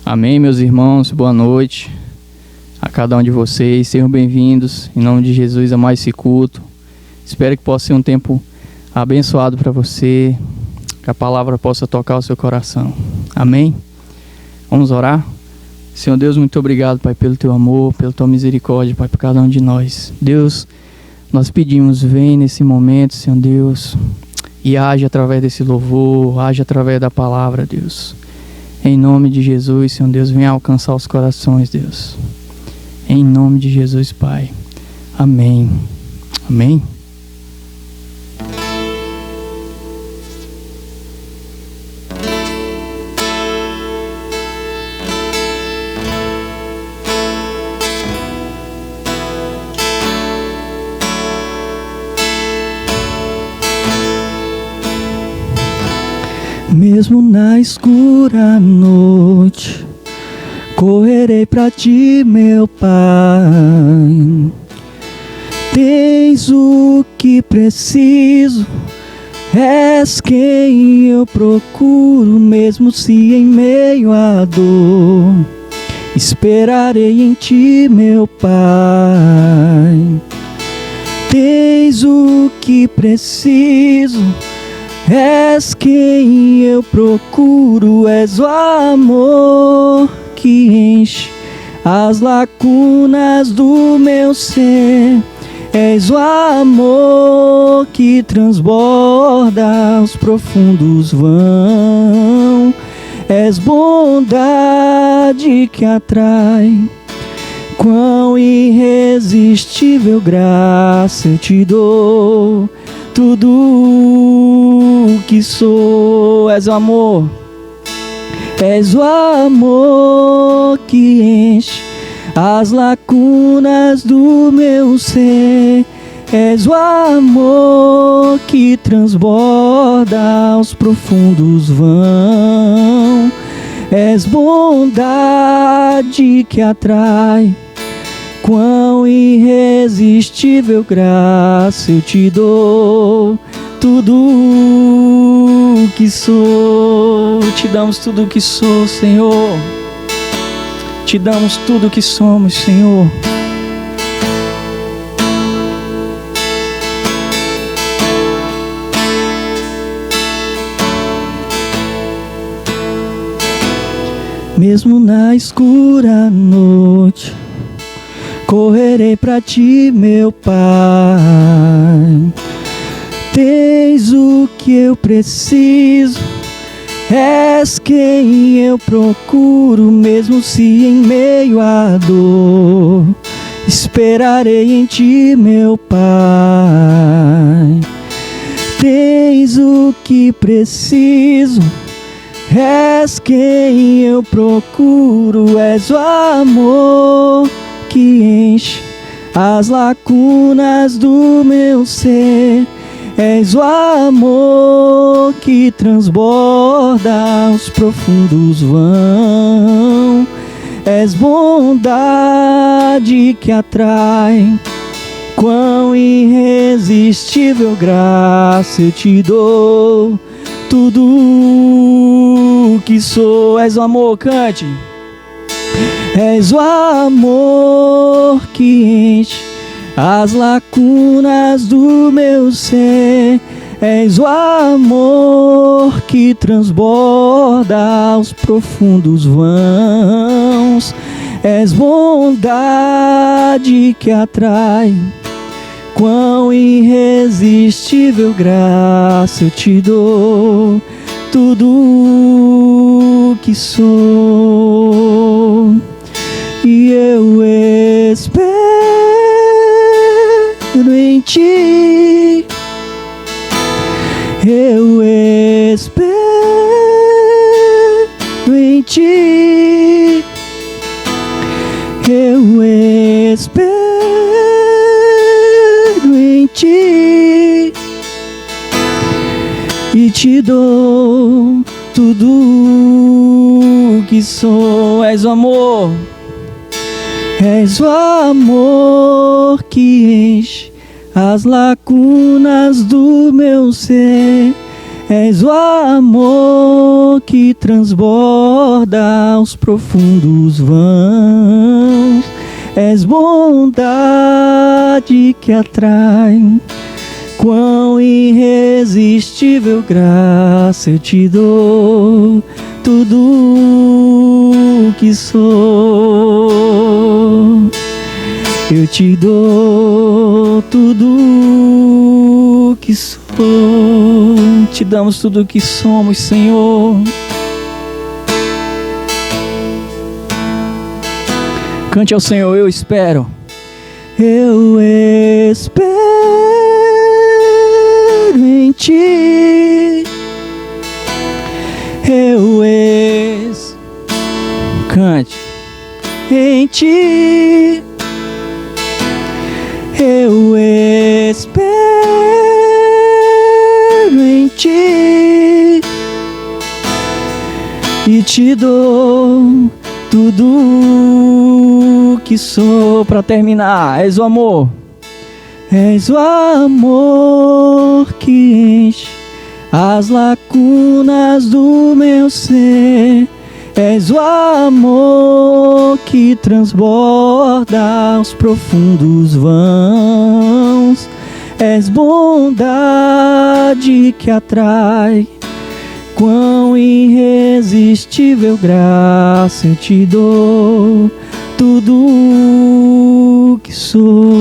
Amém, meus irmãos, boa noite a cada um de vocês, sejam bem-vindos em nome de Jesus a mais esse culto. Espero que possa ser um tempo abençoado para você, que a palavra possa tocar o seu coração. Amém? Vamos orar? Senhor Deus, muito obrigado, Pai, pelo Teu amor, pela Tua misericórdia, Pai, por cada um de nós. Deus, nós pedimos, vem nesse momento, Senhor Deus, e age através desse louvor, age através da palavra, Deus. Em nome de Jesus, Senhor Deus, venha alcançar os corações, Deus. Em nome de Jesus, Pai. Amém. Amém. Mesmo na escura noite, correrei pra ti, meu Pai. Tens o que preciso, és quem eu procuro, mesmo se em meio à dor. Esperarei em ti, meu Pai. Tens o que preciso, és quem eu procuro, és o amor que enche as lacunas do meu ser, és o amor que transborda os profundos vão, és bondade que atrai, quão irresistível graça eu te dou. Tudo que sou, és o amor que enche as lacunas do meu ser, és o amor que transborda os profundos vão, és bondade que atrai, quão irresistível graça eu te dou. Tudo que sou, te damos tudo que sou, Senhor. Te damos tudo que somos, Senhor. Mesmo na escura noite, correrei pra ti, meu Pai. Tens o que eu preciso, és quem eu procuro, mesmo se em meio à dor. Esperarei em ti, meu Pai. Tens o que preciso, és quem eu procuro, és o amor que enche as lacunas do meu ser, és o amor que transborda os profundos vão, és bondade que atrai, quão irresistível graça eu te dou. Tudo que sou, és o amor, cante. És o amor que enche as lacunas do meu ser, és o amor que transborda os profundos vãos, és bondade que atrai, quão irresistível graça eu te dou. Tudo que sou, e eu espero em ti, eu espero em ti, eu espero em ti, e te dou tudo que sou. És o amor, és o amor que enche as lacunas do meu ser, És o amor que transborda os profundos vãos. És bondade que atrai. Quão irresistível graça eu te dou, tudo que sou. Eu te dou tudo que sou. Te damos tudo que somos, Senhor. Cante ao Senhor, eu espero. Eu espero em ti. Cante. Em ti. Eu espero em ti e te dou tudo que sou. Para terminar, és o amor. És o amor que enche as lacunas do meu ser. És o amor que transborda os profundos vãos. És bondade que atrai. Quão irresistível graça eu te dou, tudo que sou.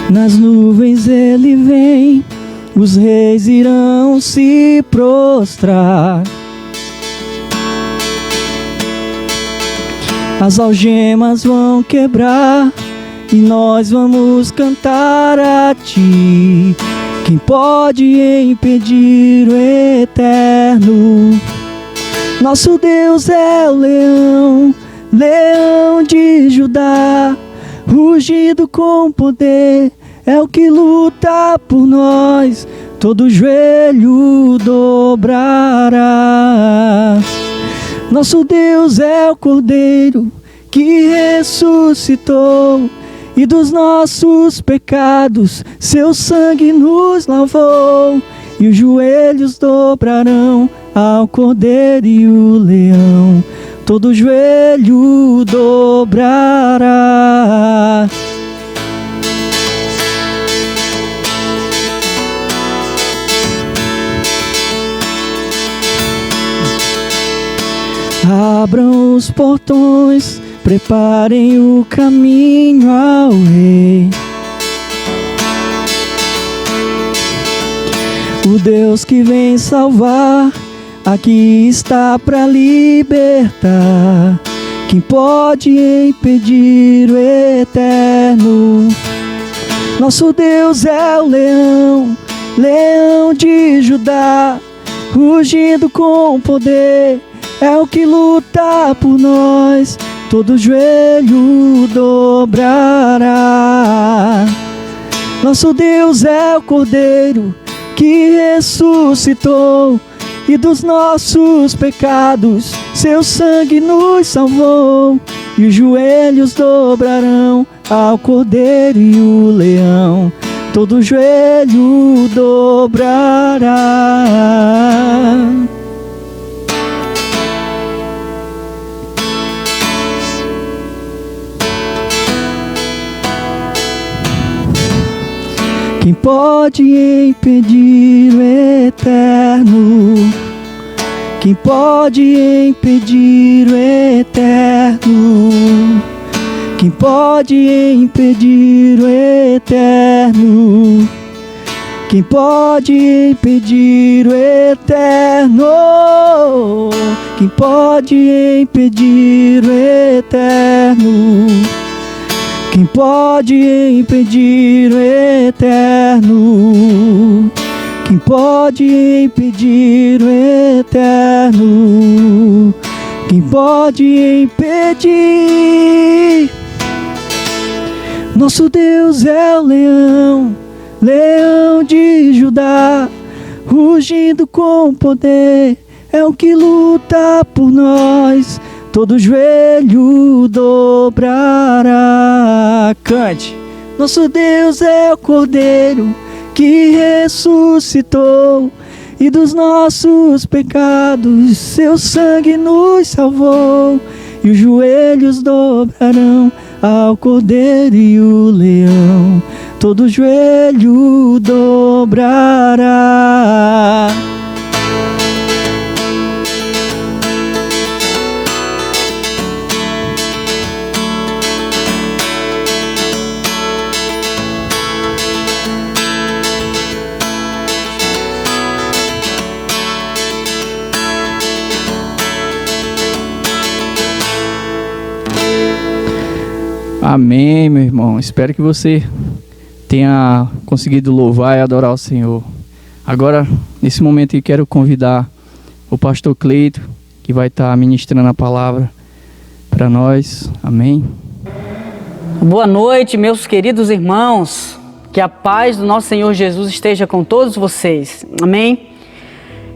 Nas nuvens ele vem, os reis irão se prostrar. As algemas vão quebrar e nós vamos cantar a ti. Quem pode impedir o eterno? Nosso Deus é o leão, leão de Judá, rugido com poder. É o que luta por nós, todo joelho dobrará. Nosso Deus é o Cordeiro que ressuscitou, e dos nossos pecados seu sangue nos lavou. E os joelhos dobrarão ao Cordeiro e o leão, todo joelho dobrará. Abram os portões, preparem o caminho ao Rei. O Deus que vem salvar, aqui está para libertar. Quem pode impedir o eterno? Nosso Deus é o leão, leão de Judá, rugindo com poder. É o que luta por nós, todo joelho dobrará. Nosso Deus é o Cordeiro que ressuscitou, e dos nossos pecados seu sangue nos salvou. E os joelhos dobrarão ao Cordeiro e o leão, todo joelho dobrará. Quem pode impedir o eterno? Quem pode impedir o eterno? Quem pode impedir o eterno? Quem pode impedir o eterno? Quem pode impedir o eterno? Quem pode impedir o eterno? Quem pode impedir o eterno? Quem pode impedir? Nosso Deus é o leão, leão de Judá, rugindo com poder, é o que luta por nós. Todo joelho dobrará. Cante. Nosso Deus é o Cordeiro que ressuscitou, e dos nossos pecados seu sangue nos salvou. E os joelhos dobrarão ao Cordeiro e o leão. Todo joelho dobrará. Amém, meu irmão. Espero que você tenha conseguido louvar e adorar o Senhor. Agora, nesse momento, eu quero convidar o pastor Cleito, que vai estar ministrando a palavra para nós. Amém. Boa noite, meus queridos irmãos. Que a paz do nosso Senhor Jesus esteja com todos vocês. Amém.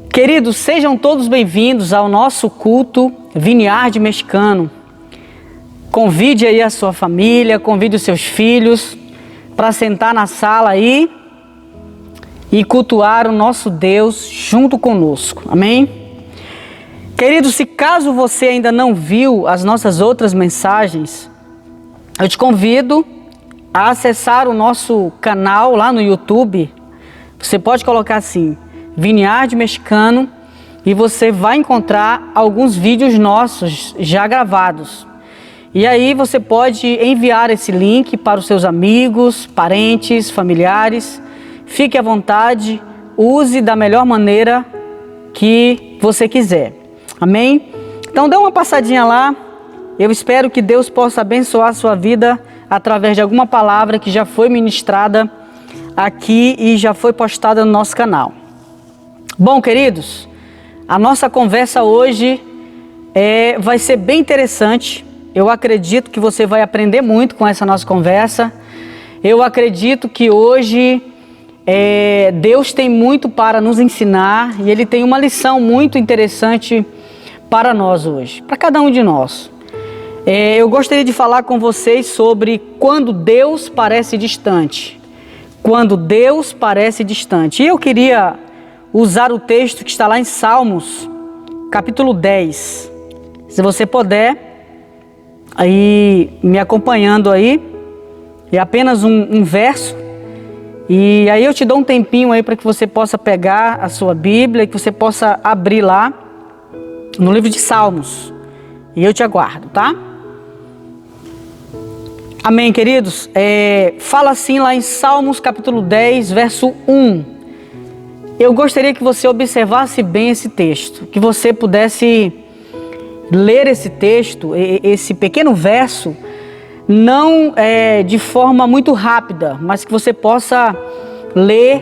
Queridos, sejam todos bem-vindos ao nosso culto Vineyard Mexicano. Convide aí a sua família, convide os seus filhos para sentar na sala aí e cultuar o nosso Deus junto conosco. Amém? Querido, se caso você ainda não viu as nossas outras mensagens, eu te convido a acessar o nosso canal lá no YouTube. Você pode colocar assim, Vineyard Mexicano, e você vai encontrar alguns vídeos nossos já gravados. E aí você pode enviar esse link para os seus amigos, parentes, familiares. Fique à vontade, use da melhor maneira que você quiser. Amém? Então dê uma passadinha lá. Eu espero que Deus possa abençoar a sua vida através de alguma palavra que já foi ministrada aqui e já foi postada no nosso canal. Bom, queridos, a nossa conversa hoje vai ser bem interessante. Eu acredito que você vai aprender muito com essa nossa conversa. Eu acredito que hoje Deus tem muito para nos ensinar e Ele tem uma lição muito interessante para nós hoje, para cada um de nós. Eu gostaria de falar com vocês sobre quando Deus parece distante. Quando Deus parece distante. E eu queria usar o texto que está lá em Salmos, capítulo 10. Se você puder, aí me acompanhando aí, é apenas um verso, e aí eu te dou um tempinho aí para que você possa pegar a sua Bíblia e que você possa abrir lá no livro de Salmos, e eu te aguardo, tá? Amém, queridos? Fala assim lá em Salmos capítulo 10, verso 1. Eu gostaria que você observasse bem esse texto, que você pudesse ler esse texto, esse pequeno verso, não de forma muito rápida, mas que você possa ler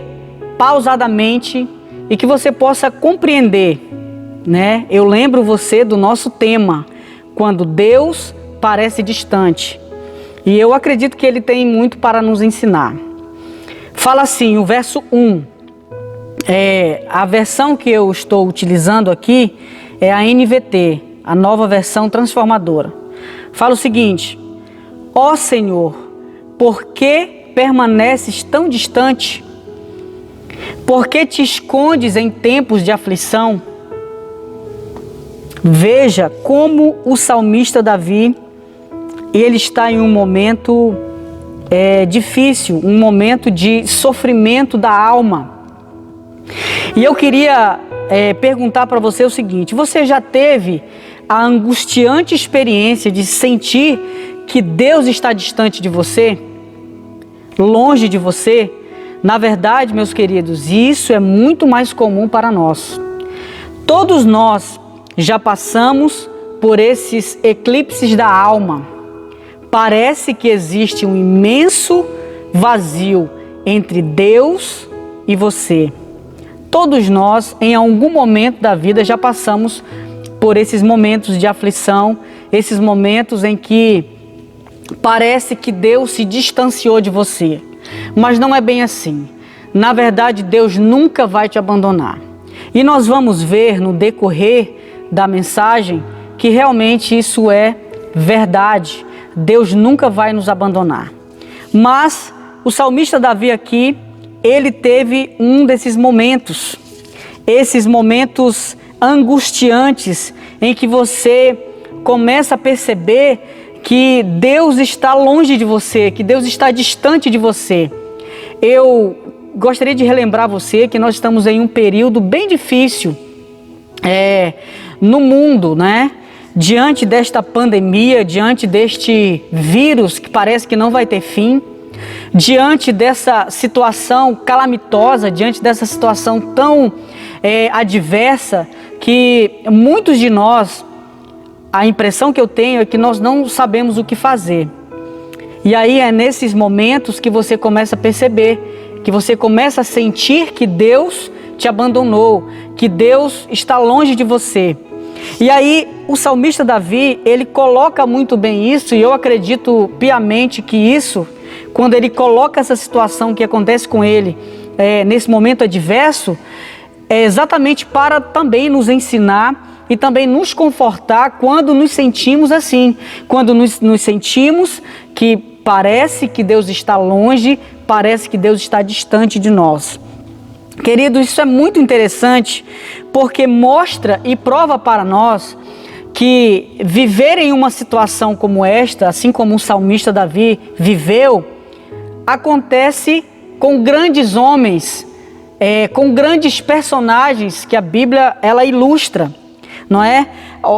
pausadamente e que você possa compreender, né? Eu lembro você do nosso tema, quando Deus parece distante. E eu acredito que Ele tem muito para nos ensinar. Fala assim, o verso 1. A versão que eu estou utilizando aqui é a NVT, a nova versão transformadora. Fala o seguinte: ó Senhor, por que permaneces tão distante? Por que te escondes em tempos de aflição? Veja como o salmista Davi, ele está em um momento difícil, um momento de sofrimento da alma. E eu queria perguntar para você o seguinte: você já teve a angustiante experiência de sentir que Deus está distante de você, longe de você? Na verdade, meus queridos, isso é muito mais comum para nós. Todos nós já passamos por esses eclipses da alma, parece que existe um imenso vazio entre Deus e você. Todos nós, em algum momento da vida, já passamos por esses momentos de aflição, esses momentos em que parece que Deus se distanciou de você. Mas não é bem assim. Na verdade, Deus nunca vai te abandonar. E nós vamos ver no decorrer da mensagem que realmente isso é verdade. Deus nunca vai nos abandonar. Mas o salmista Davi aqui, ele teve um desses momentos. Esses momentos angustiantes em que você começa a perceber que Deus está longe de você, que Deus está distante de você. Eu gostaria de relembrar você que nós estamos em um período bem difícil no mundo, né? Diante desta pandemia, diante deste vírus que parece que não vai ter fim, diante dessa situação calamitosa, diante dessa situação tão adversa, que muitos de nós, a impressão que eu tenho é que nós não sabemos o que fazer. E aí é nesses momentos que você começa a perceber, que você começa a sentir que Deus te abandonou, que Deus está longe de você. E aí o salmista Davi, ele coloca muito bem isso, e eu acredito piamente que isso, quando ele coloca essa situação que acontece com ele nesse momento adverso, é exatamente para também nos ensinar e também nos confortar quando nos sentimos assim, quando nos sentimos que parece que Deus está longe, parece que Deus está distante de nós. Querido, isso é muito interessante, porque mostra e prova para nós que viver em uma situação como esta, assim como o salmista Davi viveu, acontece com grandes homens, com grandes personagens que a Bíblia ela ilustra, não é?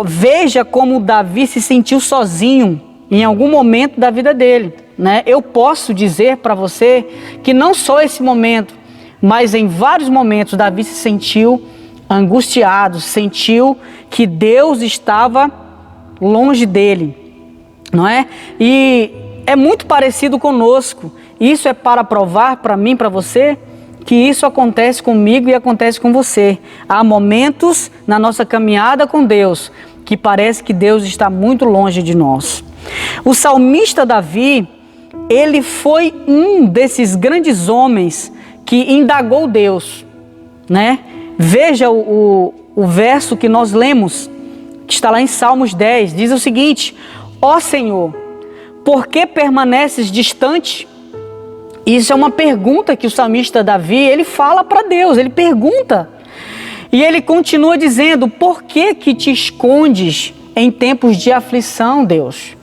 Veja como Davi se sentiu sozinho em algum momento da vida dele, né? Eu posso dizer para você que não só esse momento, mas em vários momentos Davi se sentiu angustiado, sentiu que Deus estava longe dele, não é? E é muito parecido conosco. Isso é para provar para mim, para você, que isso acontece comigo e acontece com você. Há momentos na nossa caminhada com Deus que parece que Deus está muito longe de nós. O salmista Davi, ele foi um desses grandes homens que indagou Deus, né? Veja o verso que nós lemos, que está lá em Salmos 10, diz o seguinte: ó Senhor, por que permaneces distante? Isso é uma pergunta que o salmista Davi, ele fala para Deus, ele pergunta. E ele continua dizendo: por que te escondes em tempos de aflição, Deus?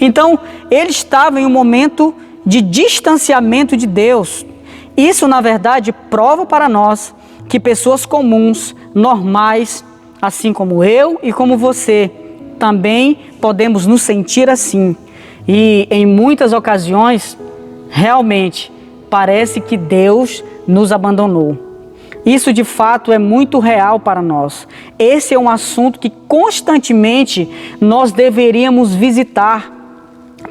Então, ele estava em um momento de distanciamento de Deus. Isso, na verdade, prova para nós que pessoas comuns, normais, assim como eu e como você, também podemos nos sentir assim. E em muitas ocasiões, realmente, parece que Deus nos abandonou. Isso de fato é muito real para nós. Esse é um assunto que constantemente nós deveríamos visitar,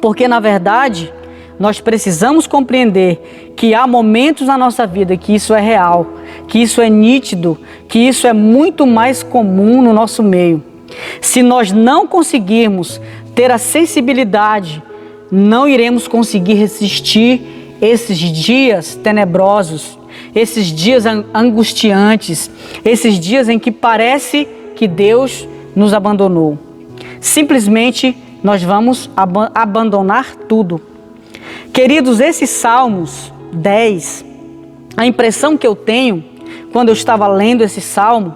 porque na verdade nós precisamos compreender que há momentos na nossa vida que isso é real, que isso é nítido, que isso é muito mais comum no nosso meio. Se nós não conseguirmos ter a sensibilidade, não iremos conseguir resistir esses dias tenebrosos, esses dias angustiantes, esses dias em que parece que Deus nos abandonou. Simplesmente nós vamos abandonar tudo. Queridos, esses Salmos 10, a impressão que eu tenho quando eu estava lendo esse salmo,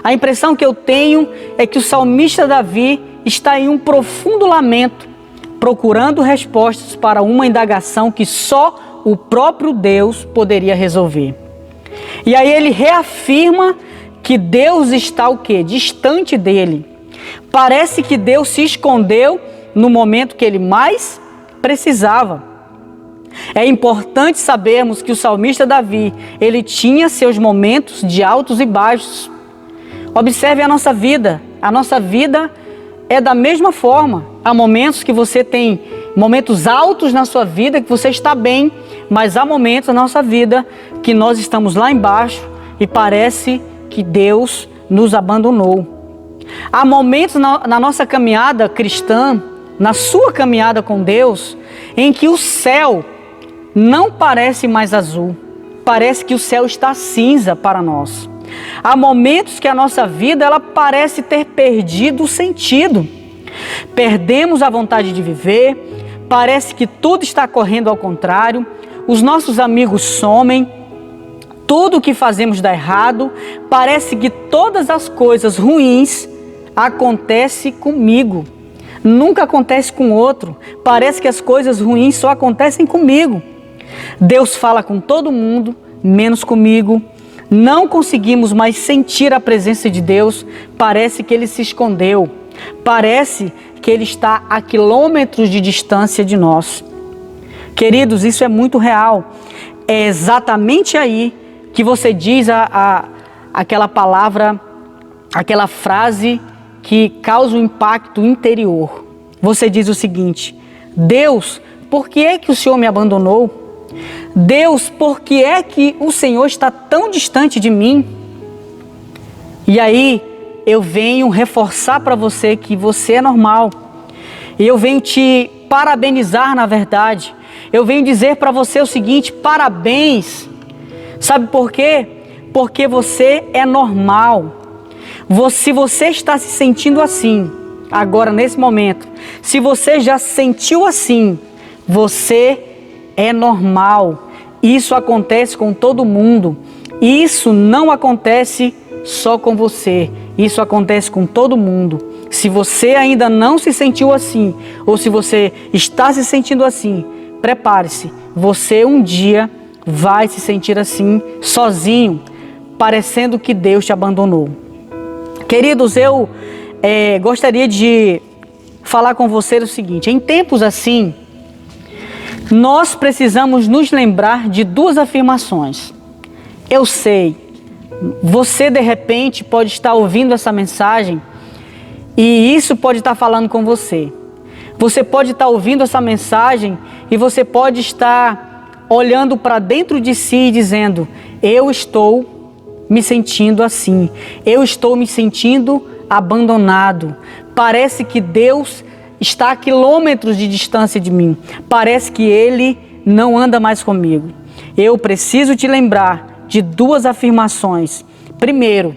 a impressão que eu tenho é que o salmista Davi está em um profundo lamento, procurando respostas para uma indagação que só o próprio Deus poderia resolver. E aí ele reafirma que Deus está o quê? Distante dele. Parece que Deus se escondeu no momento que ele mais precisava. É importante sabermos que o salmista Davi, ele tinha seus momentos de altos e baixos. Observe a nossa vida é da mesma forma. Há momentos que você tem momentos altos na sua vida, que você está bem, mas há momentos na nossa vida que nós estamos lá embaixo e parece que Deus nos abandonou. Há momentos na nossa caminhada cristã, na sua caminhada com Deus, em que o céu não parece mais azul, parece que o céu está cinza para nós. Há momentos que a nossa vida ela parece ter perdido o sentido. Perdemos a vontade de viver, parece que tudo está correndo ao contrário, os nossos amigos somem, tudo o que fazemos dá errado, parece que todas as coisas ruins acontecem comigo, nunca acontece com outro, parece que as coisas ruins só acontecem comigo. Deus fala com todo mundo, menos comigo. Não conseguimos mais sentir a presença de Deus, parece que Ele se escondeu, parece que Ele está a quilômetros de distância de nós. Queridos, isso é muito real. É exatamente aí que você diz aquela palavra, aquela frase que causa um impacto interior. Você diz o seguinte: Deus, por que é que o Senhor me abandonou? Deus, por que é que o Senhor está tão distante de mim? E aí eu venho reforçar para você que você é normal. E eu venho te parabenizar, na verdade. Eu venho dizer para você o seguinte: parabéns. Sabe por quê? Porque você é normal. Se você está se sentindo assim, agora nesse momento, se você já se sentiu assim, você é normal. Isso acontece com todo mundo. Isso não acontece só com você. Isso acontece com todo mundo. Se você ainda não se sentiu assim, ou se você está se sentindo assim, prepare-se. Você um dia vai se sentir assim, sozinho, parecendo que Deus te abandonou. Queridos, eu gostaria de falar com você o seguinte: em tempos assim, nós precisamos nos lembrar de duas afirmações. Eu sei, você de repente pode estar ouvindo essa mensagem e isso pode estar falando com você. Você pode estar ouvindo essa mensagem e você pode estar olhando para dentro de si e dizendo: eu estou me sentindo assim, eu estou me sentindo abandonado. Parece que Deus está a quilômetros de distância de mim. Parece que Ele não anda mais comigo. Eu preciso te lembrar de duas afirmações. Primeiro,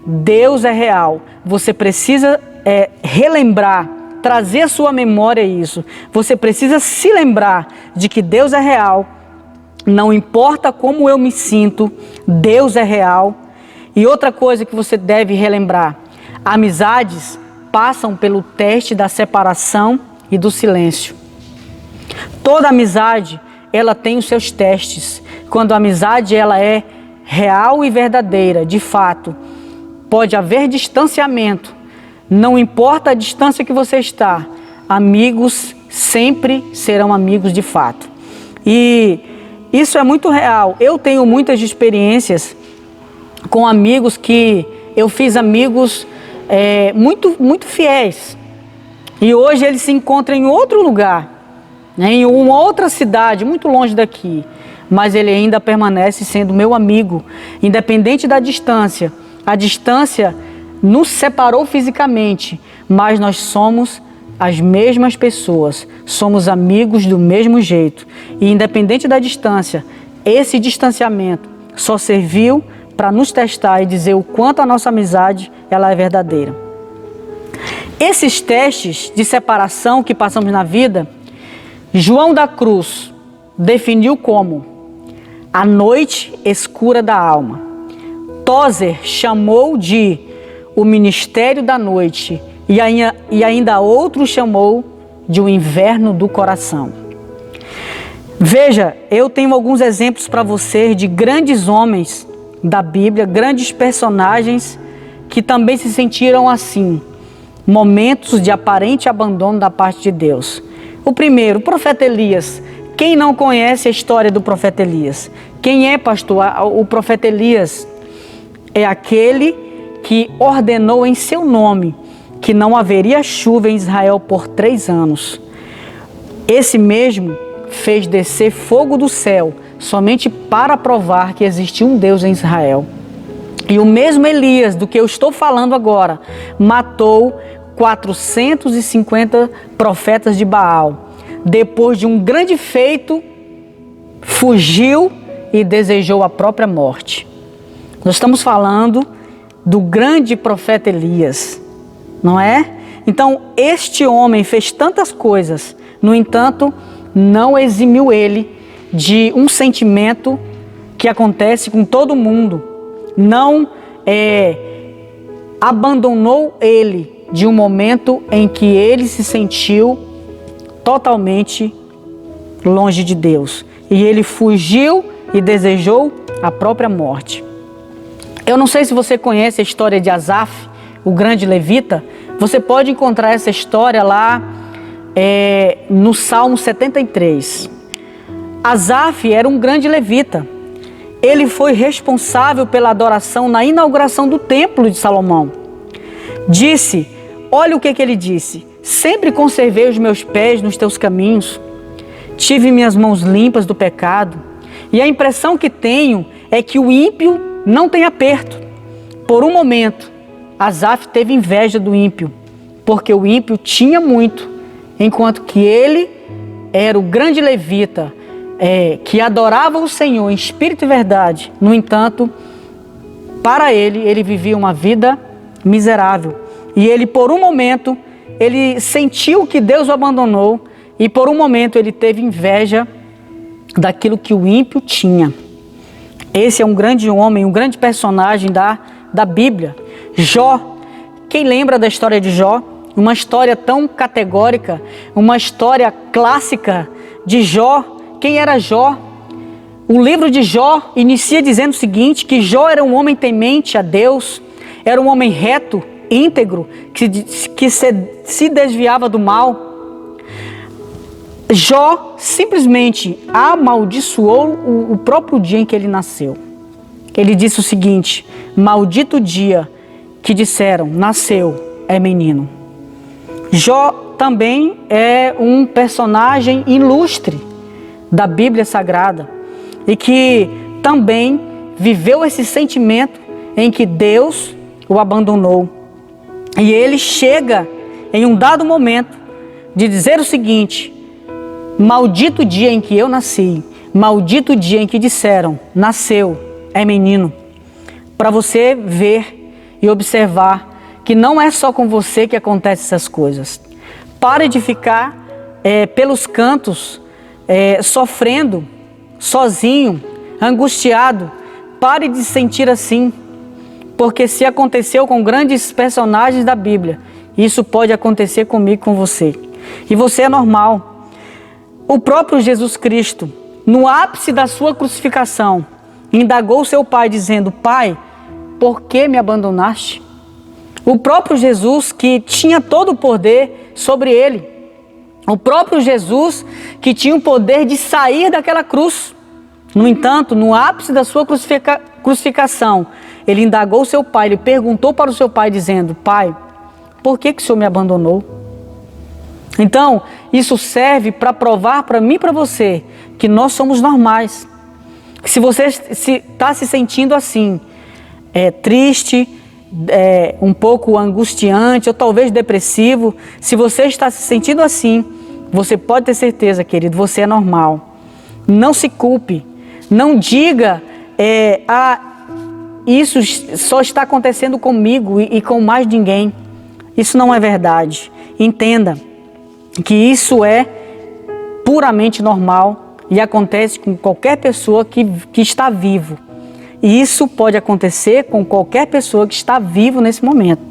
Deus é real. Você precisa relembrar, trazer à sua memória isso. Você precisa se lembrar de que Deus é real. Não importa como eu me sinto, Deus é real. E outra coisa que você deve relembrar: amizades passam pelo teste da separação e do silêncio. Toda amizade, ela tem os seus testes. Quando a amizade ela é real e verdadeira, de fato, pode haver distanciamento. Não importa a distância que você está, amigos sempre serão amigos de fato. E isso é muito real. Eu tenho muitas experiências com amigos que eu fiz amigos muito fiéis. E hoje eles se encontram em outro lugar, né, em uma outra cidade, muito longe daqui. Mas ele ainda permanece sendo meu amigo, independente da distância. A distância nos separou fisicamente, mas nós somos as mesmas pessoas, somos amigos do mesmo jeito. E independente da distância, esse distanciamento só serviu para nos testar e dizer o quanto a nossa amizade ela é verdadeira. Esses testes de separação que passamos na vida, João da Cruz definiu como a noite escura da alma. Tozer chamou de o ministério da noite e ainda outro chamou de o inverno do coração. Veja, eu tenho alguns exemplos para você de grandes homens da Bíblia, grandes personagens que também se sentiram assim, momentos de aparente abandono da parte de Deus. O primeiro, o profeta Elias. Quem não conhece a história do profeta Elias? Quem é, pastor? O profeta Elias é aquele que ordenou em seu nome que não haveria chuva em Israel por 3 anos. Esse mesmo fez descer fogo do céu, somente para provar que existe um Deus em Israel. E o mesmo Elias, do que eu estou falando agora, matou 450 profetas de Baal. Depois de um grande feito, fugiu e desejou a própria morte. Nós estamos falando do grande profeta Elias, não é? Então, este homem fez tantas coisas, no entanto, não eximiu ele de um sentimento que acontece com todo mundo. Não abandonou ele de um momento em que ele se sentiu totalmente longe de Deus. E ele fugiu e desejou a própria morte. Eu não sei se você conhece a história de Asaf, o grande levita. Você pode encontrar essa história lá no Salmo 73. Asaf era um grande levita. Ele foi responsável pela adoração na inauguração do templo de Salomão. Disse, olha o que ele disse: sempre conservei os meus pés nos teus caminhos, tive minhas mãos limpas do pecado, e a impressão que tenho é que o ímpio não tem aperto. Por um momento, Asaf teve inveja do ímpio, porque o ímpio tinha muito, enquanto que ele era o grande levita, que adorava o Senhor em espírito e verdade. No entanto, para ele vivia uma vida miserável. E ele, por um momento, ele sentiu que Deus o abandonou, e por um momento ele teve inveja daquilo que o ímpio tinha. Esse é um grande homem, um grande personagem da Bíblia. Jó, quem lembra da história de Jó? Uma história tão categórica, uma história clássica de Jó. Quem era Jó? O livro de Jó inicia dizendo o seguinte, que Jó era um homem temente a Deus, era um homem reto, íntegro, que se desviava do mal. Jó simplesmente amaldiçoou o próprio dia em que ele nasceu. Ele disse o seguinte: maldito o dia que disseram, nasceu, é menino. Jó também é um personagem ilustre da Bíblia Sagrada e que também viveu esse sentimento em que Deus o abandonou. E ele chega em um dado momento de dizer o seguinte: maldito o dia em que eu nasci, maldito o dia em que disseram, nasceu, é menino. Para você ver e observar que não é só com você que acontecem essas coisas. Pare de ficar pelos cantos sofrendo, sozinho, angustiado. Pare de se sentir assim, porque se aconteceu com grandes personagens da Bíblia, isso pode acontecer comigo, com você. E você é normal. O próprio Jesus Cristo, no ápice da sua crucificação, indagou seu pai dizendo: Pai, por que me abandonaste? O próprio Jesus, que tinha todo o poder sobre ele, o próprio Jesus que tinha o poder de sair daquela cruz. No entanto, no ápice da sua crucificação, ele indagou seu pai, ele perguntou para o seu pai dizendo: Pai, por que o Senhor me abandonou? Então, isso serve para provar para mim e para você que nós somos normais. Se você está se sentindo assim, triste, um pouco angustiante ou talvez depressivo, se você está se sentindo assim, você pode ter certeza, querido, você é normal. Não se culpe, não diga, isso só está acontecendo comigo e com mais ninguém. Isso não é verdade. Entenda que isso é puramente normal e acontece com qualquer pessoa que está vivo. E isso pode acontecer com qualquer pessoa que está vivo nesse momento.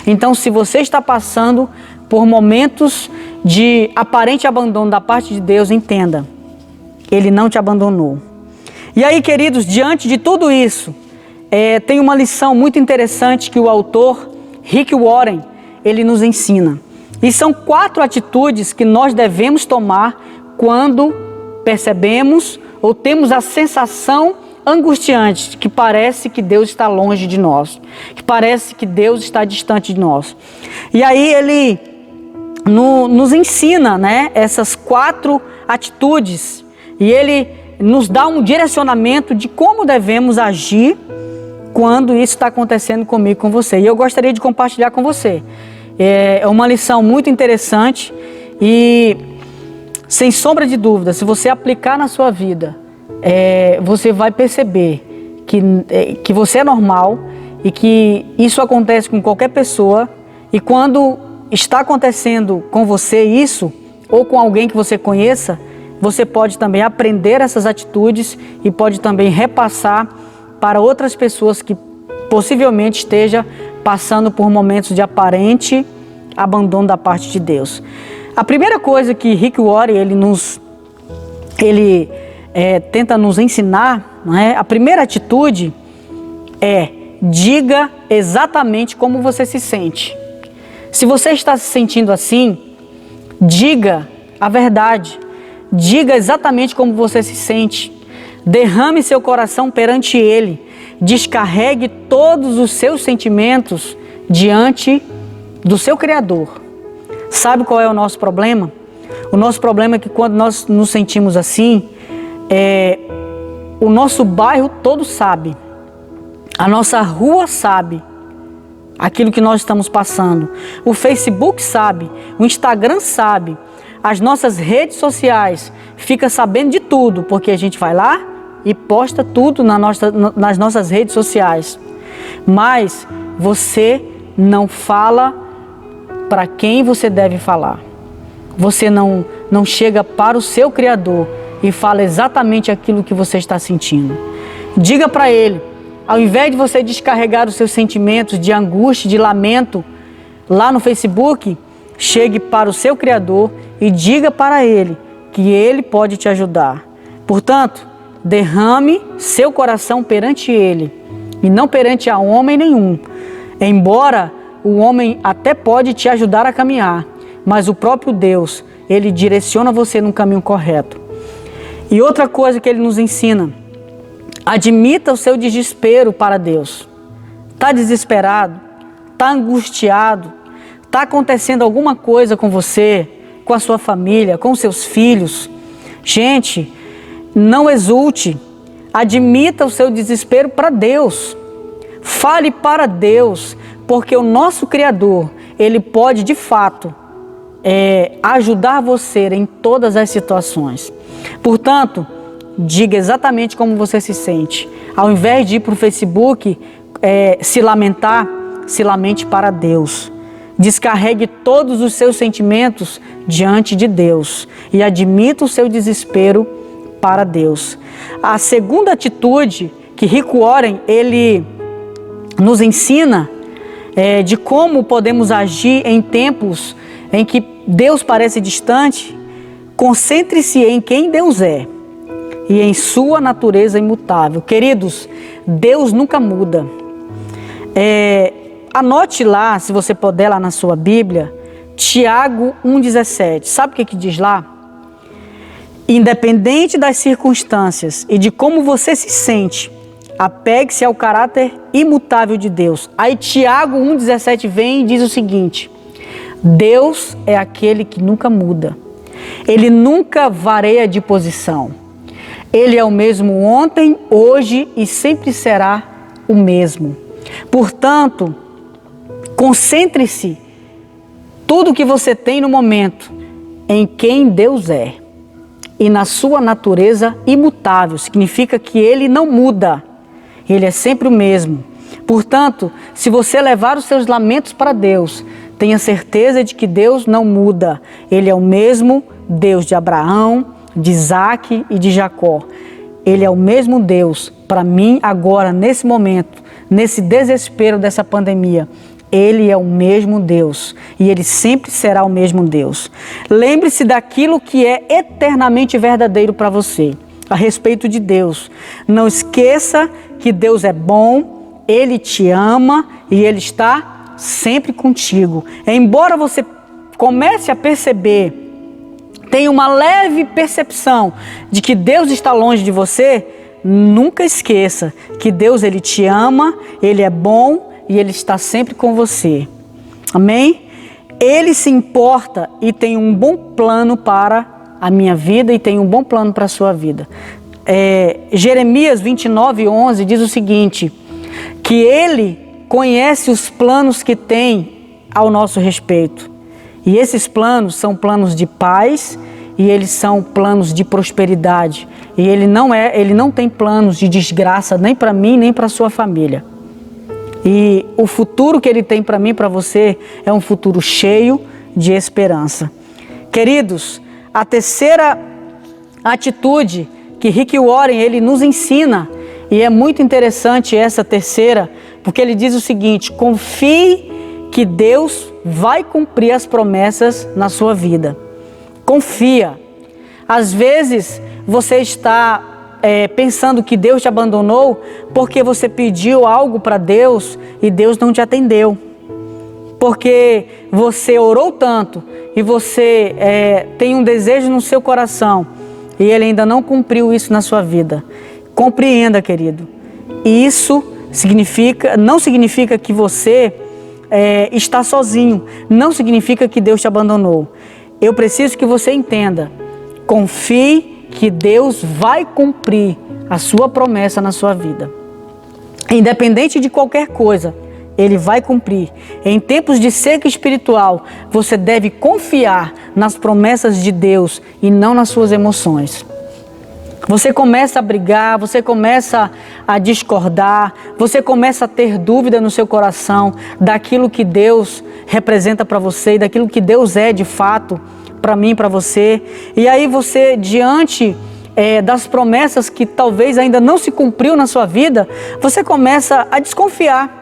Então, se você está passando por momentos de aparente abandono da parte de Deus, entenda, Ele não te abandonou. E aí, queridos, diante de tudo isso, tem uma lição muito interessante que o autor Rick Warren, ele nos ensina. E são 4 atitudes que nós devemos tomar quando percebemos ou temos a sensação angustiante, que parece que Deus está longe de nós, que parece que Deus está distante de nós. E aí ele nos ensina, né, essas 4 atitudes, e ele nos dá um direcionamento de como devemos agir quando isso está acontecendo comigo, com você. E eu gostaria de compartilhar com você. É uma lição muito interessante e, sem sombra de dúvida, se você aplicar na sua vida, você vai perceber que você é normal e que isso acontece com qualquer pessoa. E quando está acontecendo com você isso, ou com alguém que você conheça, você pode também aprender essas atitudes e pode também repassar para outras pessoas que possivelmente esteja passando por momentos de aparente abandono da parte de Deus. A primeira coisa que Rick Warren tenta nos ensinar, não é? A primeira atitude é: diga exatamente como você se sente. Se você está se sentindo assim, diga a verdade. Diga exatamente como você se sente. Derrame seu coração perante Ele. Descarregue todos os seus sentimentos diante do seu Criador. Sabe qual é o nosso problema? O nosso problema é que quando nós nos sentimos assim, o nosso bairro todo sabe, a nossa rua sabe aquilo que nós estamos passando, o Facebook sabe, o Instagram sabe, as nossas redes sociais ficam sabendo de tudo, porque a gente vai lá e posta tudo nas nossas redes sociais. Mas você não fala para quem você deve falar. Você não chega para o seu Criador e fala exatamente aquilo que você está sentindo. Diga para Ele, ao invés de você descarregar os seus sentimentos de angústia, de lamento lá no Facebook, chegue para o seu Criador e diga para Ele que Ele pode te ajudar. Portanto, derrame seu coração perante Ele e não perante a homem nenhum. Embora o homem até pode te ajudar a caminhar, mas o próprio Deus, Ele direciona você no caminho correto. E outra coisa que Ele nos ensina: admita o seu desespero para Deus. Está desesperado? Está angustiado? Está acontecendo alguma coisa com você, com a sua família, com os seus filhos? Gente, não exulte. Admita o seu desespero para Deus. Fale para Deus, porque o nosso Criador, Ele pode de fato ajudar você em todas as situações. Portanto, diga exatamente como você se sente. Ao invés de ir para o Facebook se lamentar, se lamente para Deus. Descarregue todos os seus sentimentos diante de Deus e admita o seu desespero para Deus. A segunda atitude que Rick Warren ele nos ensina de como podemos agir em tempos em que Deus parece distante: concentre-se em quem Deus é e em sua natureza imutável. Queridos, Deus nunca muda. Anote lá, se você puder, lá na sua Bíblia, Tiago 1,17. Sabe o que diz lá? Independente das circunstâncias e de como você se sente, apegue-se ao caráter imutável de Deus. Aí Tiago 1,17 vem e diz o seguinte: Deus é aquele que nunca muda. Ele nunca varia de posição. Ele é o mesmo ontem, hoje e sempre será o mesmo. Portanto, concentre-se tudo que você tem no momento em quem Deus é e na sua natureza imutável. Significa que Ele não muda. Ele é sempre o mesmo. Portanto, se você levar os seus lamentos para Deus, tenha certeza de que Deus não muda. Ele é o mesmo Deus de Abraão, de Isaac e de Jacó. Ele é o mesmo Deus para mim agora, nesse momento, nesse desespero dessa pandemia. Ele é o mesmo Deus e Ele sempre será o mesmo Deus. Lembre-se daquilo que é eternamente verdadeiro para você, a respeito de Deus. Não esqueça que Deus é bom, Ele te ama e Ele está sempre contigo. Embora você comece a perceber, tenha uma leve percepção de que Deus está longe de você, nunca esqueça que Deus, Ele te ama, Ele é bom e Ele está sempre com você. Amém? Ele se importa e tem um bom plano para a minha vida e tem um bom plano para a sua vida. Jeremias 29:11 diz o seguinte, que Ele conhece os planos que tem ao nosso respeito. E esses planos são planos de paz e eles são planos de prosperidade. E Ele não tem planos de desgraça nem para mim, nem para a sua família. E o futuro que Ele tem para mim e para você é um futuro cheio de esperança. Queridos, a terceira atitude que Rick Warren ele nos ensina, e é muito interessante essa terceira, porque ele diz o seguinte: confie que Deus vai cumprir as promessas na sua vida. Confia. Às vezes você está pensando que Deus te abandonou porque você pediu algo para Deus e Deus não te atendeu. Porque você orou tanto e você tem um desejo no seu coração e Ele ainda não cumpriu isso na sua vida. Compreenda, querido. Isso não significa que você está sozinho. Não significa que Deus te abandonou. Eu preciso que você entenda. Confie que Deus vai cumprir a sua promessa na sua vida. Independente de qualquer coisa, Ele vai cumprir. Em tempos de seca espiritual, você deve confiar nas promessas de Deus e não nas suas emoções. Você começa a brigar, você começa a discordar, você começa a ter dúvida no seu coração daquilo que Deus representa para você, daquilo que Deus é de fato para mim, para você. E aí você, diante das promessas que talvez ainda não se cumpriu na sua vida, você começa a desconfiar.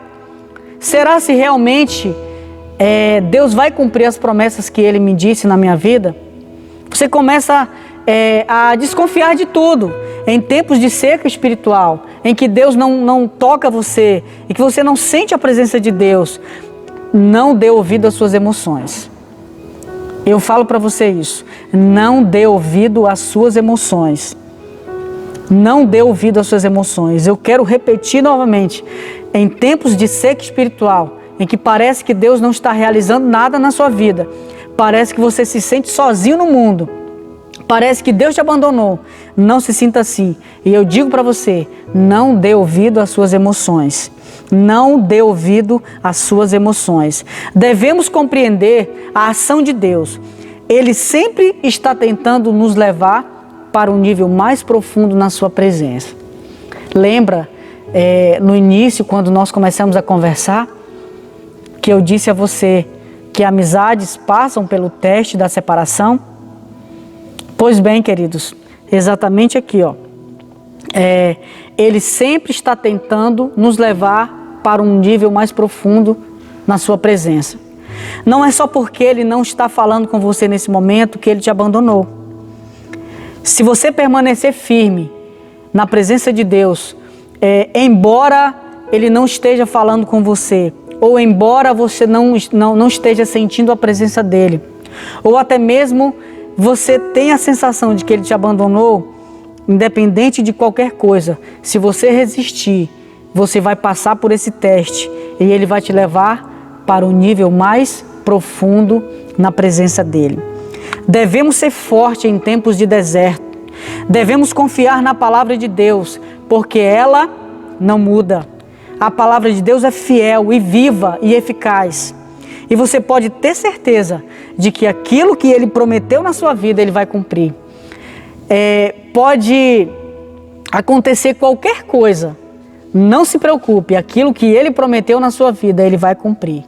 Será se realmente Deus vai cumprir as promessas que Ele me disse na minha vida? Você começa a desconfiar de tudo. Em tempos de seca espiritual, em que Deus não toca você e que você não sente a presença de Deus, não dê ouvido às suas emoções. Eu falo para você isso. Não dê ouvido às suas emoções. Não dê ouvido às suas emoções. Eu quero repetir novamente. Em tempos de seca espiritual, em que parece que Deus não está realizando nada na sua vida, parece que você se sente sozinho no mundo, parece que Deus te abandonou, não se sinta assim. E eu digo para você, não dê ouvido às suas emoções. Não dê ouvido às suas emoções. Devemos compreender a ação de Deus. Ele sempre está tentando nos levar para um nível mais profundo na sua presença. Lembra, no início, quando nós começamos a conversar, que eu disse a você que amizades passam pelo teste da separação? Pois bem, queridos, exatamente aqui, Ele sempre está tentando nos levar para um nível mais profundo na sua presença. Não é só porque Ele não está falando com você nesse momento que Ele te abandonou. Se você permanecer firme na presença de Deus, embora Ele não esteja falando com você, ou embora você não esteja sentindo a presença dEle, ou até mesmo você tenha a sensação de que Ele te abandonou, independente de qualquer coisa, se você resistir, você vai passar por esse teste e Ele vai te levar para um nível mais profundo na presença dEle. Devemos ser fortes em tempos de deserto. Devemos confiar na palavra de Deus, porque ela não muda. A palavra de Deus é fiel e viva e eficaz. E você pode ter certeza de que aquilo que Ele prometeu na sua vida, Ele vai cumprir. Pode acontecer qualquer coisa, não se preocupe, aquilo que Ele prometeu na sua vida, Ele vai cumprir.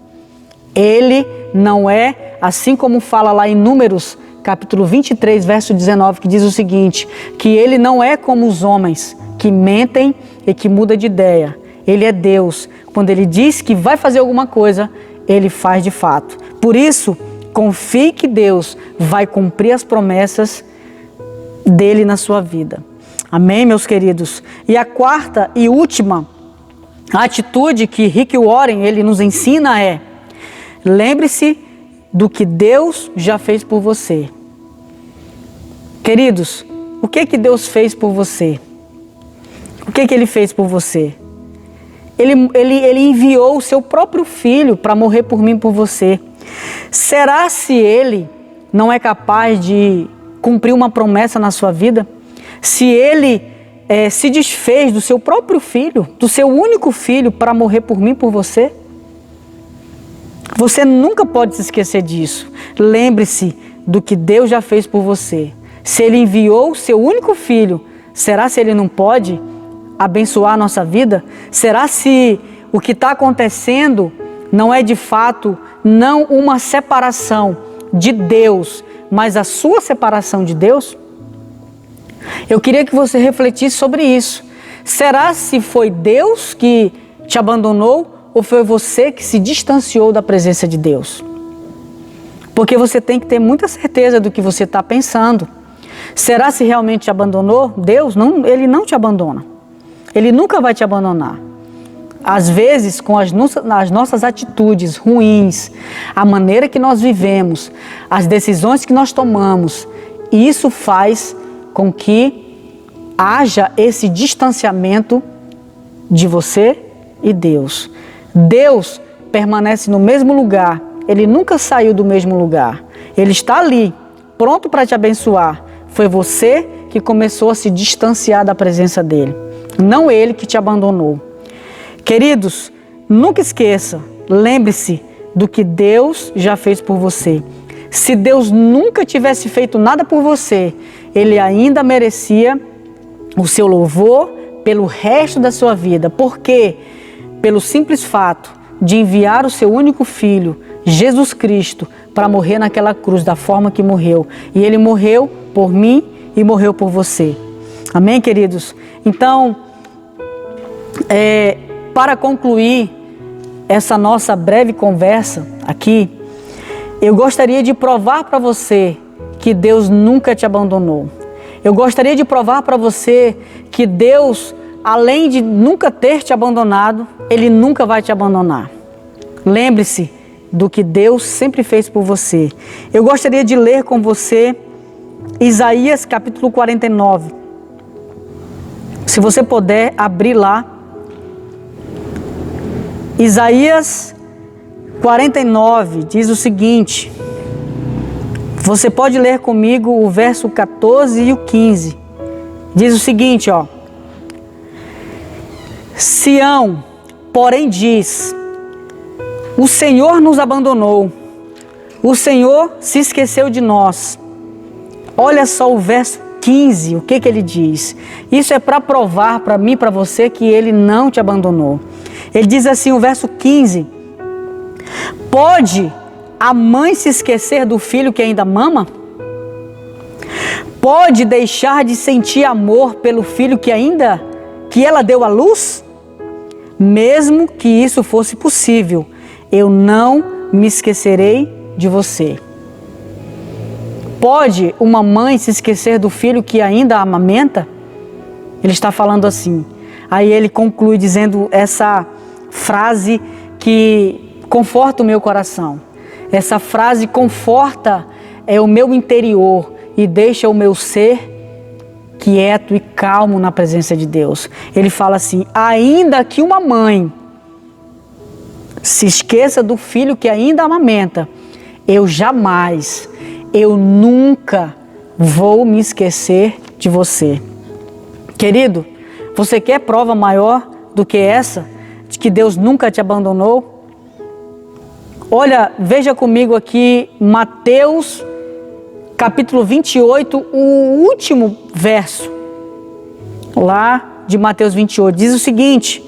Ele não é, assim como fala lá em Números, capítulo 23, verso 19, que diz o seguinte, que Ele não é como os homens que mentem e que mudam de ideia. Ele é Deus. Quando Ele diz que vai fazer alguma coisa, Ele faz de fato. Por isso, confie que Deus vai cumprir as promessas dEle na sua vida. Amém, meus queridos? E a quarta e última atitude que Rick Warren ele nos ensina é: lembre-se do que Deus já fez por você. Queridos, o que Deus fez por você? O que ele fez por você? Ele enviou o seu próprio filho para morrer por mim e por você. Será se ele não é capaz de cumprir uma promessa na sua vida? Se ele se desfez do seu próprio filho, do seu único filho, para morrer por mim e por você? Você nunca pode se esquecer disso. Lembre-se do que Deus já fez por você. Se ele enviou o seu único filho, será se ele não pode abençoar a nossa vida? Será se o que está acontecendo não é de fato não uma separação de Deus, mas a sua separação de Deus? Eu queria que você refletisse sobre isso. Será se foi Deus que te abandonou ou foi você que se distanciou da presença de Deus? Porque você tem que ter muita certeza do que você está pensando. Será se realmente te abandonou? Deus, não, Ele não te abandona. Ele nunca vai te abandonar. Às vezes, com as nossas atitudes ruins, a maneira que nós vivemos, as decisões que nós tomamos, isso faz com que haja esse distanciamento de você e Deus. Deus permanece no mesmo lugar. Ele nunca saiu do mesmo lugar. Ele está ali, pronto para te abençoar. Foi você que começou a se distanciar da presença dele. Não ele que te abandonou. Queridos, nunca esqueça, lembre-se do que Deus já fez por você. Se Deus nunca tivesse feito nada por você, Ele ainda merecia o seu louvor pelo resto da sua vida. Por quê? Pelo simples fato de enviar o seu único filho, Jesus Cristo, para morrer naquela cruz da forma que morreu. E Ele morreu por mim e morreu por você. Amém, queridos? Então, para concluir essa nossa breve conversa aqui, eu gostaria de provar para você que Deus nunca te abandonou. Eu gostaria de provar para você que Deus, além de nunca ter te abandonado, Ele nunca vai te abandonar. Lembre-se do que Deus sempre fez por você. Eu gostaria de ler com você Isaías capítulo 49. Se você puder abrir lá. Isaías 49 diz o seguinte. Você pode ler comigo o verso 14 e o 15. Diz o seguinte, ó. Sião, porém diz: o Senhor nos abandonou. O Senhor se esqueceu de nós. Olha só o verso 15, o que ele diz. Isso é para provar para mim, para você, que Ele não te abandonou. Ele diz assim, o verso 15: pode a mãe se esquecer do filho que ainda mama? Pode deixar de sentir amor pelo filho que ela deu à luz? Mesmo que isso fosse possível, eu não me esquecerei de você. Pode uma mãe se esquecer do filho que ainda a amamenta? Ele está falando assim. Aí ele conclui dizendo essa frase que conforta o meu coração. Essa frase conforta o meu interior e deixa o meu ser quieto e calmo na presença de Deus. Ele fala assim: ainda que uma mãe se esqueça do filho que ainda amamenta, eu nunca vou me esquecer de você. Querido, você quer prova maior do que essa, de que Deus nunca te abandonou? Olha, veja comigo aqui Mateus capítulo 28, o último verso, lá de Mateus 28, diz o seguinte,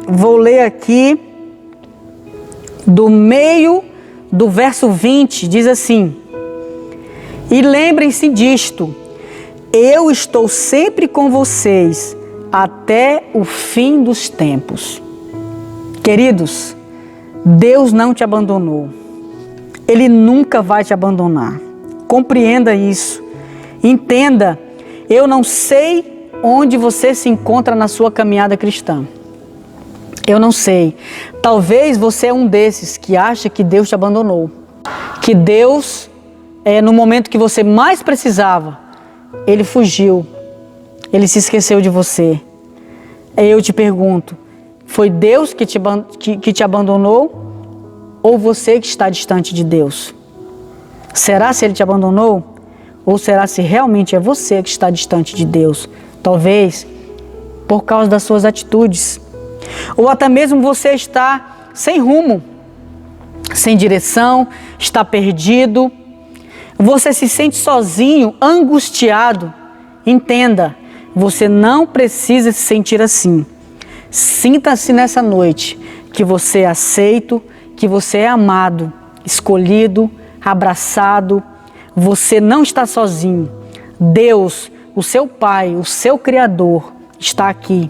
vou ler aqui do meio do verso 20, diz assim: e lembrem-se disto, eu estou sempre com vocês até o fim dos tempos. Queridos, Deus não te abandonou. Ele nunca vai te abandonar. Compreenda isso. Entenda, eu não sei onde você se encontra na sua caminhada cristã. Eu não sei. Talvez você é um desses que acha que Deus te abandonou. Que Deus, no momento que você mais precisava, Ele fugiu. Ele se esqueceu de você. Eu te pergunto, foi Deus que te abandonou ou você que está distante de Deus? Será se Ele te abandonou? Ou será se realmente é você que está distante de Deus? Talvez por causa das suas atitudes. Ou até mesmo você está sem rumo, sem direção, está perdido. Você se sente sozinho, angustiado. Entenda, você não precisa se sentir assim. Sinta-se nessa noite que você é aceito, que você é amado, escolhido, abraçado. Você não está sozinho. Deus, o seu Pai, o seu Criador, está aqui.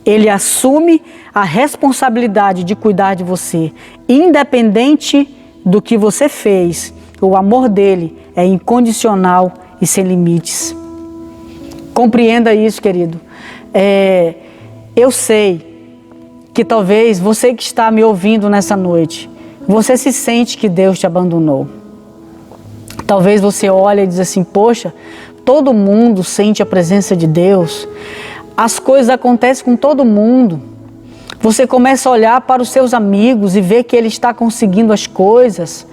Ele assume a responsabilidade de cuidar de você, independente do que você fez. O amor dele é incondicional e sem limites. Compreenda isso, querido. Eu sei que talvez você que está me ouvindo nessa noite, você se sente que Deus te abandonou. Talvez você olhe e diz assim, poxa, todo mundo sente a presença de Deus. As coisas acontecem com todo mundo. Você começa a olhar para os seus amigos e ver que ele está conseguindo as coisas,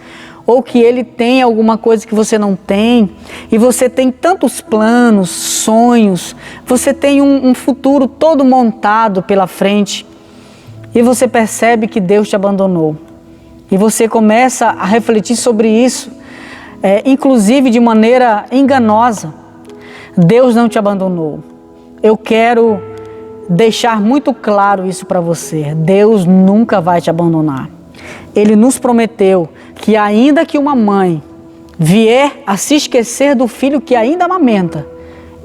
ou que ele tem alguma coisa que você não tem, e você tem tantos planos, sonhos, você tem um futuro todo montado pela frente, e você percebe que Deus te abandonou. E você começa a refletir sobre isso, inclusive de maneira enganosa. Deus não te abandonou. Eu quero deixar muito claro isso para você. Deus nunca vai te abandonar. Ele nos prometeu que ainda que uma mãe vier a se esquecer do filho que ainda amamenta,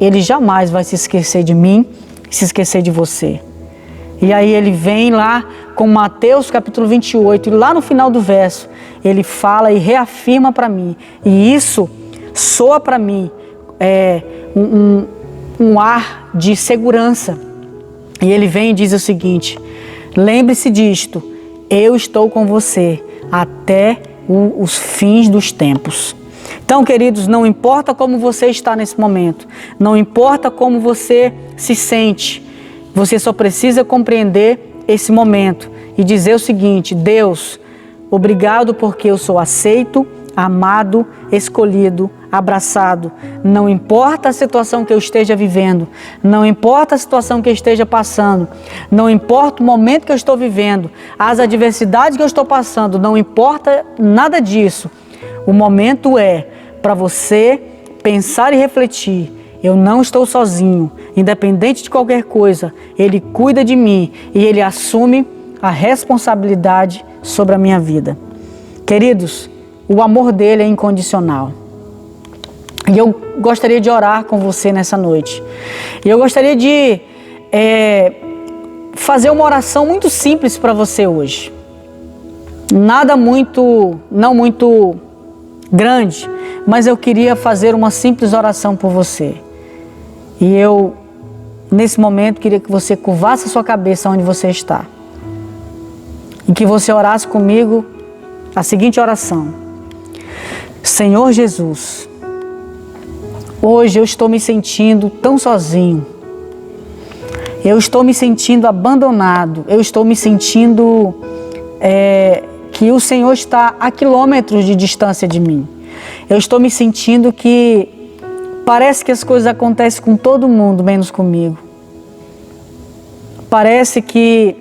Ele jamais vai se esquecer de mim, se esquecer de você. E aí ele vem lá com Mateus capítulo 28, e lá no final do verso, ele fala e reafirma para mim. E isso soa para mim um ar de segurança. E ele vem e diz o seguinte: lembre-se disto, eu estou com você até os fins dos tempos. Então, queridos, não importa como você está nesse momento, não importa como você se sente, você só precisa compreender esse momento e dizer o seguinte: Deus, obrigado porque eu sou aceito, amado, escolhido, abraçado. Não importa a situação que eu esteja vivendo, não importa a situação que eu esteja passando, não importa o momento que eu estou vivendo, as adversidades que eu estou passando, não importa nada disso. O momento é para você pensar e refletir: eu não estou sozinho, independente de qualquer coisa, Ele cuida de mim e Ele assume a responsabilidade sobre a minha vida. Queridos, o amor dele é incondicional. E eu gostaria de orar com você nessa noite. E eu gostaria de fazer uma oração muito simples para você hoje. Não muito grande, mas eu queria fazer uma simples oração por você. E eu, nesse momento, queria que você curvasse a sua cabeça onde você está. E que você orasse comigo a seguinte oração: Senhor Jesus, hoje eu estou me sentindo tão sozinho. Eu estou me sentindo abandonado. Eu estou me sentindo que o Senhor está a quilômetros de distância de mim. Eu estou me sentindo que parece que as coisas acontecem com todo mundo, menos comigo. Parece que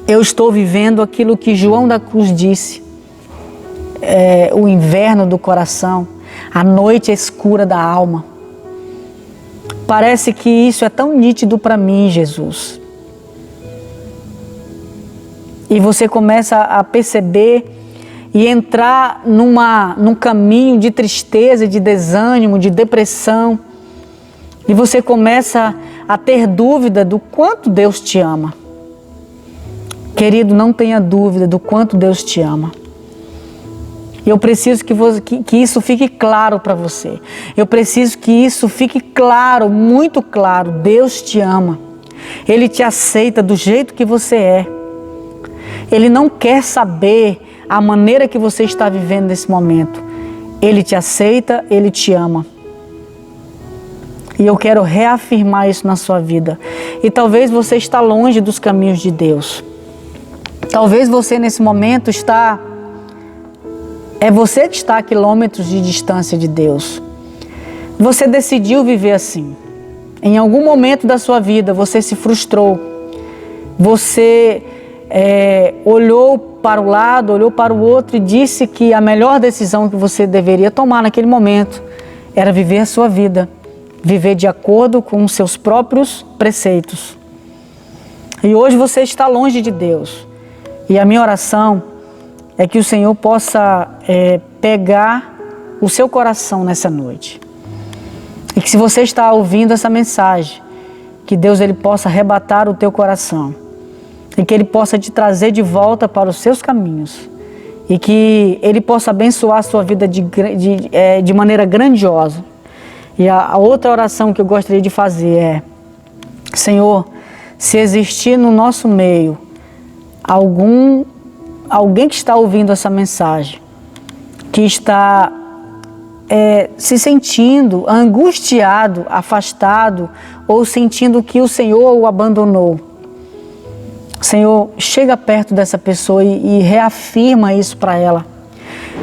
eu estou vivendo aquilo que João da Cruz disse. O inverno do coração, a noite escura da alma. Parece que isso é tão nítido para mim, Jesus. E você começa a perceber e entrar num caminho de tristeza, de desânimo, de depressão. E você começa a ter dúvida do quanto Deus te ama. Querido, não tenha dúvida do quanto Deus te ama. Eu preciso que isso fique claro para você. Eu preciso que isso fique claro, muito claro. Deus te ama. Ele te aceita do jeito que você é. Ele não quer saber a maneira que você está vivendo nesse momento. Ele te aceita, Ele te ama. E eu quero reafirmar isso na sua vida. E talvez você está longe dos caminhos de Deus. Talvez você nesse momento está... É você que está a quilômetros de distância de Deus. Você decidiu viver assim. Em algum momento da sua vida você se frustrou. Você olhou para o lado, olhou para o outro e disse que a melhor decisão que você deveria tomar naquele momento era viver a sua vida. Viver de acordo com os seus próprios preceitos. E hoje você está longe de Deus. E a minha oração é que o Senhor possa pegar o seu coração nessa noite. E que se você está ouvindo essa mensagem, que Deus ele possa arrebatar o teu coração. E que Ele possa te trazer de volta para os seus caminhos. E que Ele possa abençoar a sua vida de maneira grandiosa. E a outra oração que eu gostaria de fazer é: Senhor, se existir no nosso meio alguém que está ouvindo essa mensagem, que está se sentindo angustiado, afastado, ou sentindo que o Senhor o abandonou, Senhor, chega perto dessa pessoa e reafirma isso para ela.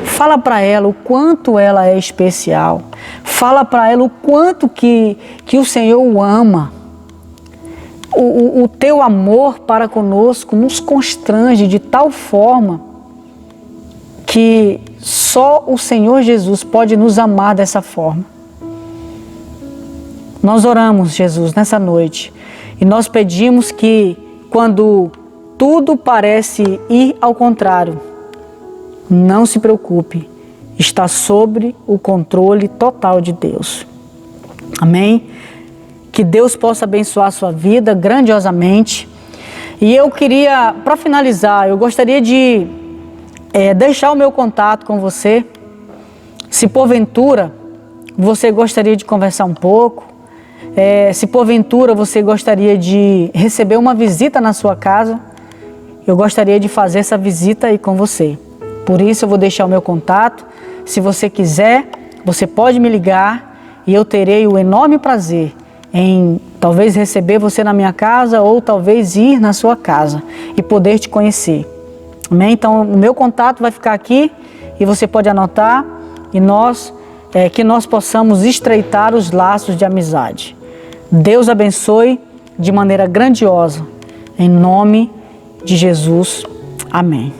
Fala para ela o quanto ela é especial. Fala para ela o quanto que o Senhor o ama. O teu amor para conosco nos constrange de tal forma que só o Senhor Jesus pode nos amar dessa forma. Nós oramos, Jesus, nessa noite, e nós pedimos que quando tudo parece ir ao contrário, não se preocupe, está sob o controle total de Deus. Amém? Que Deus possa abençoar a sua vida grandiosamente. E eu queria, para finalizar, eu gostaria de deixar o meu contato com você. Se porventura você gostaria de conversar um pouco, se porventura você gostaria de receber uma visita na sua casa, eu gostaria de fazer essa visita aí com você. Por isso eu vou deixar o meu contato. Se você quiser, você pode me ligar e eu terei o enorme prazer em talvez receber você na minha casa ou talvez ir na sua casa e poder te conhecer. Amém? Então o meu contato vai ficar aqui e você pode anotar e que nós possamos estreitar os laços de amizade. Deus abençoe de maneira grandiosa. Em nome de Jesus. Amém.